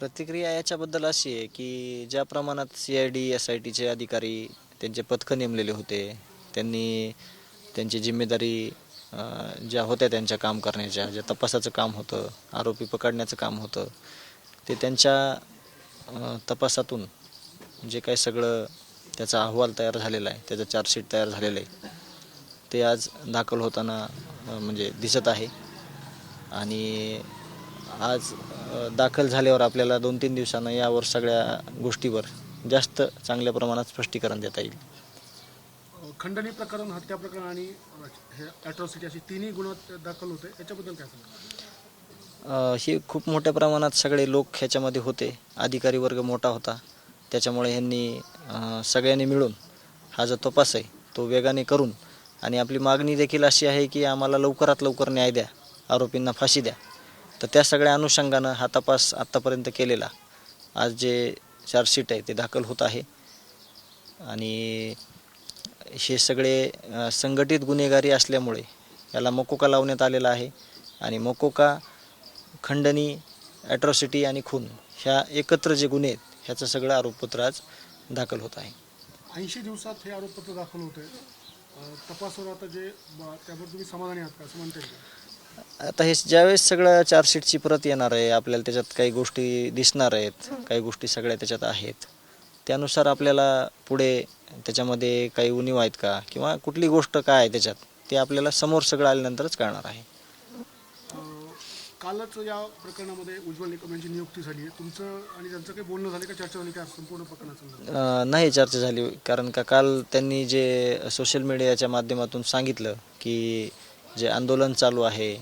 प्रतिक्रिया याच्याबद्दल अशी आहे की ज्या प्रमाणात CID SITचे अधिकारी त्यांचे पथकं नेमलेले होते, त्यांनी त्यांची जिम्मेदारी ज्या होत्या त्यांच्या काम करण्याच्या, ज्या तपासाचं काम होतं, आरोपी पकडण्याचं काम होतं, ते त्यांच्या तपासातून जे काही सगळं त्याचा अहवाल तयार झालेला आहे, त्याचं चार्जशीट तयार झालेलं आहे, ते आज दाखल होताना म्हणजे दिसत आहे. आणि आज दाखल झाल्यावर आपल्याला 2-3 दिवसानं यावर सगळ्या गोष्टीवर जास्त चांगल्या प्रमाणात स्पष्टीकरण देता येईल. खंडणी प्रकरण, हत्या प्रकरण आणि हे ॲट्रॉसिटी अशी तिन्ही गुन्हे दाखल होते, याच्याबद्दल काय सांगा? हे खूप मोठ्या प्रमाणात सगळे लोक ह्याच्यामध्ये होते, अधिकारी वर्ग मोठा होता, त्याच्यामुळे ह्यांनी सगळ्यांनी मिळून हा जो तपास आहे तो वेगाने करून, आणि आपली मागणी देखील अशी आहे की आम्हाला लवकरात लवकर न्याय द्या, आरोपींना फाशी द्या. तर त्या सगळ्या अनुषंगानं हा तपास आत्तापर्यंत केलेला आज जे चार्जशीट आहे ते दाखल होत आहे. आणि हे सगळे संघटित गुन्हेगारी असल्यामुळे याला मकोका लावण्यात आलेला आहे. आणि मकोका, खंडणी, ॲट्रॉसिटी आणि खून ह्या एकत्र जे गुन्हे आहेत ह्याचं सगळं आरोपपत्र आज दाखल होत आहे. 80 दिवसात हे आरोपपत्र दाखल होते. तपासावर आता जे त्यावर तुम्ही समाधानी आहात का, असं म्हणता येईल? आता हे ज्यावेळेस सगळं चार्जशीटची प्रत येणार आहे, आपल्याला त्याच्यात काही गोष्टी दिसणार आहेत, काही गोष्टी सगळ्या त्याच्यात आहेत, त्यानुसार आपल्याला पुढे त्याच्यामध्ये काही उणीव आहेत का किंवा कुठली गोष्ट काय आहे त्याच्यात, ते आपल्याला समोर सगळं आल्यानंतरच कळणार आहे. कालच या प्रकरणामध्ये उज्ज्वल निकम यांची नियुक्ती झाली आहे. तुमचं आणि त्यांचं काही बोलणं झालं का, चर्चा झाली का संपूर्ण प्रकरणाचं? नाही चर्चा झाली, कारण का काल त्यांनी जे सोशल मीडियाच्या माध्यमातून सांगितलं की जे आंदोलन चालू आहे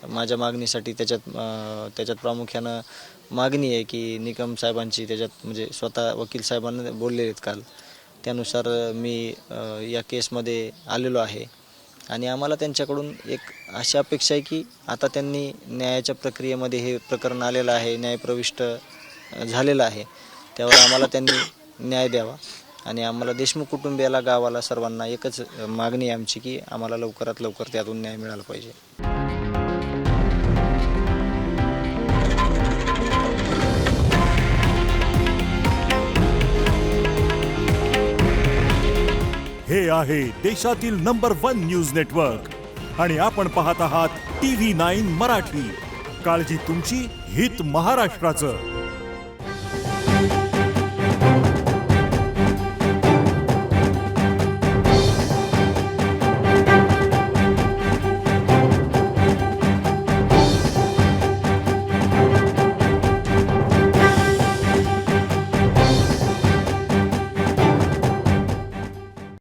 माझ्या मागणीसाठी, त्याच्यात प्रामुख्यानं मागणी आहे की निकम साहेबांची, त्याच्यात म्हणजे स्वतः वकील साहेबांना बोललेले आहेत काल, त्यानुसार मी या केसमध्ये आलेलो आहे. आणि आम्हाला त्यांच्याकडून एक अशी अपेक्षा आहे की आता त्यांनी न्यायाच्या प्रक्रियेमध्ये हे प्रकरण आलेलं आहे, न्यायप्रविष्ट झालेलं आहे, त्यावर आम्हाला त्यांनी न्याय द्यावा. आणि आम्हाला देशमुख कुटुंबियाला, गावाला, सर्वांना एकच मागणी आहे आमची की आम्हाला लवकरात लवकर त्यातून न्याय मिळाला पाहिजे. हे आहे देशातील नंबर 1 न्यूज नेटवर्क आणि आपण पाहत आहात TV9 मराठी. काळजी तुमची, हित महाराष्ट्राचं.